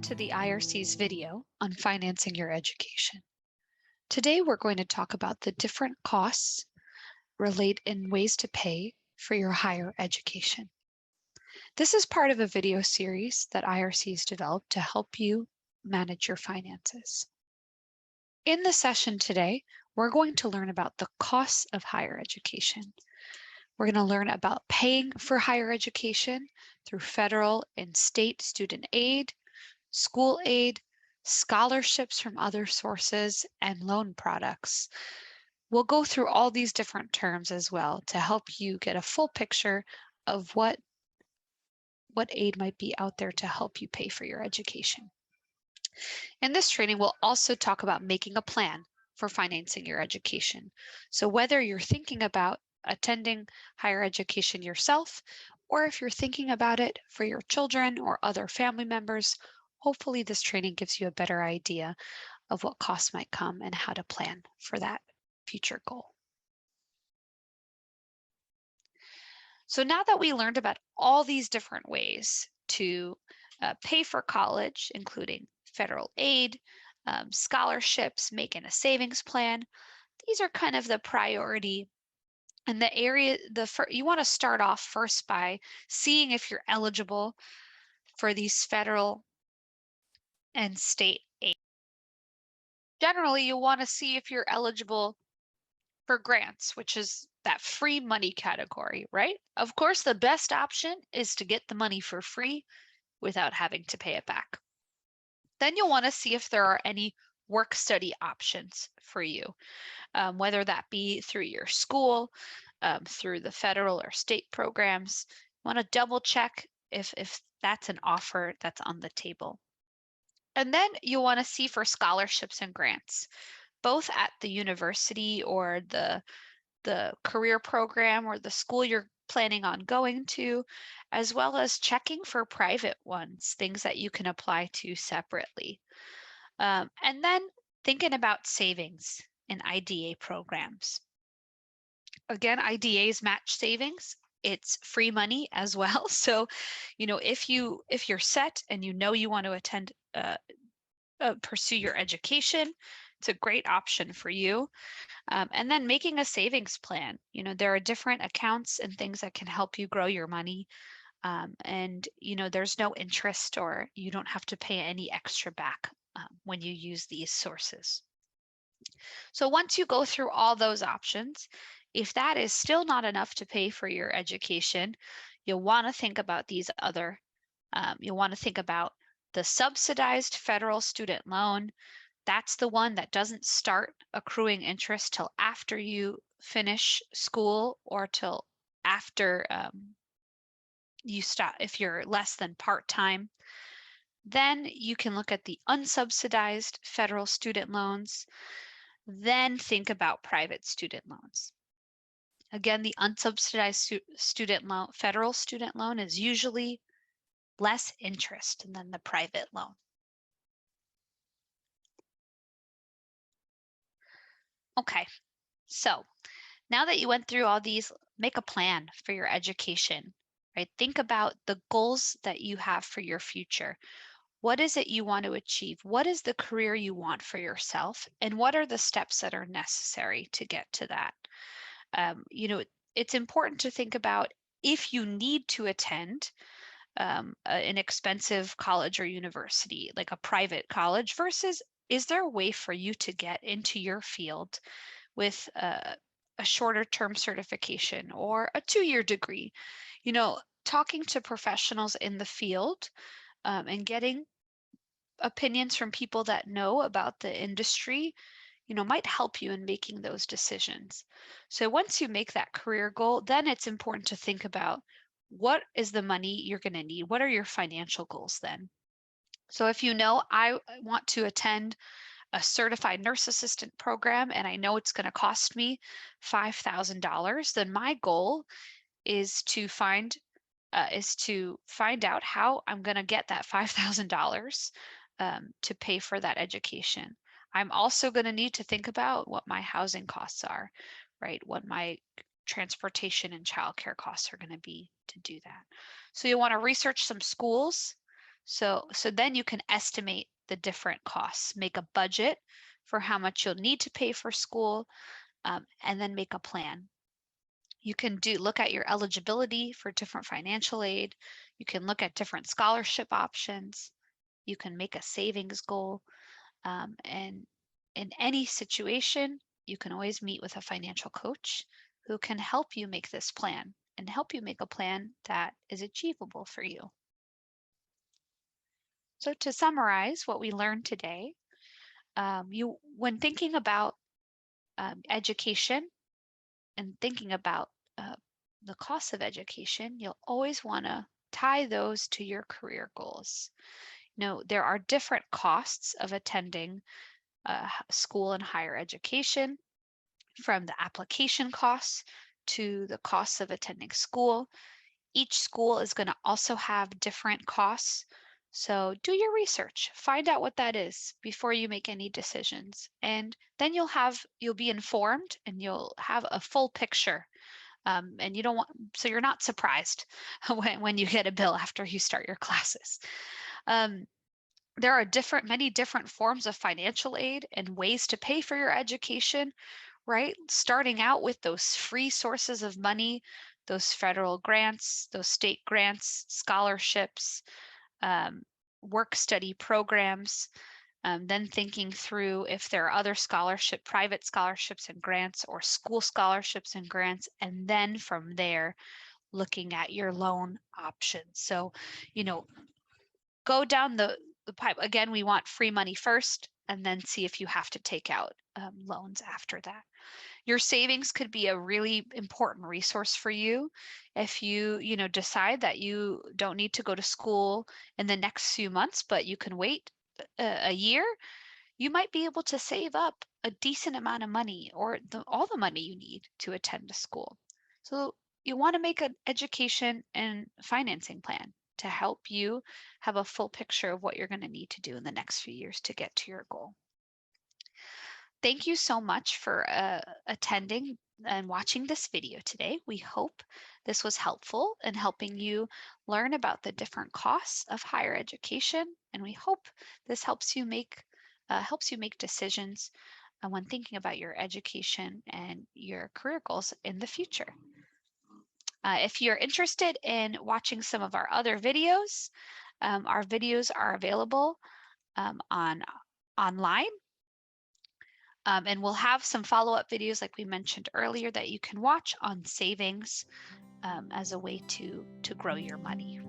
to the IRC's video on financing your education. Today we're going to talk about the different costs relate in ways to pay for your higher education. This is part of a video series that IRC's developed to help you manage your finances. In the session today, we're going to learn about the costs of higher education. We're going to learn about paying for higher education through federal and state student aid, school aid, scholarships from other sources, and loan products. We'll go through all these different terms as well to help you get a full picture of what aid might be out there to help you pay for your education. In this training, we'll also talk about making a plan for financing your education. So whether you're thinking about attending higher education yourself, or if you're thinking about it for your children or other family members, hopefully this training gives you a better idea of what costs might come and how to plan for that future goal. So now that we learned about all these different ways to pay for college, including federal aid, scholarships, making a savings plan, these are kind of the priority. And the area, you want to start off first by seeing if you're eligible for these federal and state aid. Generally, you want to see if you're eligible for grants, which is that free money category, right? Of course, the best option is to get the money for free without having to pay it back. Then you'll want to see if there are any work study options for you, whether that be through your school, through the federal or state programs. You want to double check if that's an offer that's on the table. And then you'll want to see for scholarships and grants, both at the university or the career program or the school you're planning on going to, as well as checking for private ones, things that you can apply to separately. And then thinking about savings and IDA programs. Again, IDAs match savings. It's free money as well. So, if you're set and you want to attend, pursue your education, it's a great option for you. And then making a savings plan. There are different accounts and things that can help you grow your money. And there's no interest, or you don't have to pay any extra back when you use these sources. So once you go through all those options, if that is still not enough to pay for your education, you'll want to think about these other, you'll want to think about the subsidized federal student loan. That's the one that doesn't start accruing interest till after you finish school, or till after you stop, if you're less than part-time. Then you can look at the unsubsidized federal student loans. Then think about private student loans. Again, the unsubsidized student loan, federal student loan, is usually less interest than the private loan. Okay, so now that you went through all these, make a plan for your education, right? Think about the goals that you have for your future. What is it you want to achieve? What is the career you want for yourself? And what are the steps that are necessary to get to that? It's important to think about if you need to attend an expensive college or university, like a private college, versus is there a way for you to get into your field with a shorter term certification or a 2-year degree? Talking to professionals in the field and getting opinions from people that know about the industry, might help you in making those decisions. So once you make that career goal, then it's important to think about what is the money you're going to need? What are your financial goals then? So if I want to attend a certified nurse assistant program and I know it's going to cost me $5,000, then my goal is to find out how I'm going to get that $5,000 to pay for that education. I'm also going to need to think about what my housing costs are, right? What my transportation and childcare costs are going to be to do that. So you want to research some schools, So then you can estimate the different costs, make a budget for how much you'll need to pay for school, and then make a plan. You can look at your eligibility for different financial aid. You can look at different scholarship options. You can make a savings goal. And in any situation, you can always meet with a financial coach who can help you make this plan and help you make a plan that is achievable for you. So to summarize what we learned today, when thinking about education and thinking about the cost of education, you'll always want to tie those to your career goals. There are different costs of attending school and higher education, from the application costs to the costs of attending school. Each school is going to also have different costs. So do your research, find out what that is before you make any decisions. And then you'll be informed and you'll have a full picture. And so you're not surprised when you get a bill after you start your classes. There are many different forms of financial aid and ways to pay for your education, right? Starting out with those free sources of money, those federal grants, those state grants, scholarships, work study programs, then thinking through if there are other private scholarships and grants, or school scholarships and grants, and then from there, looking at your loan options. So, go down the pipe. Again, we want free money first, and then see if you have to take out loans after that. Your savings could be a really important resource for you if you decide that you don't need to go to school in the next few months, but you can wait a year. You might be able to save up a decent amount of money, or all the money you need to attend a school. So you want to make an education and financing plan to help you have a full picture of what you're going to need to do in the next few years to get to your goal. Thank you so much for attending and watching this video today. We hope this was helpful in helping you learn about the different costs of higher education, and we hope this helps you make decisions when thinking about your education and your career goals in the future. If you're interested in watching some of our other videos, our videos are available online. And we'll have some follow-up videos like we mentioned earlier that you can watch on savings as a way to grow your money.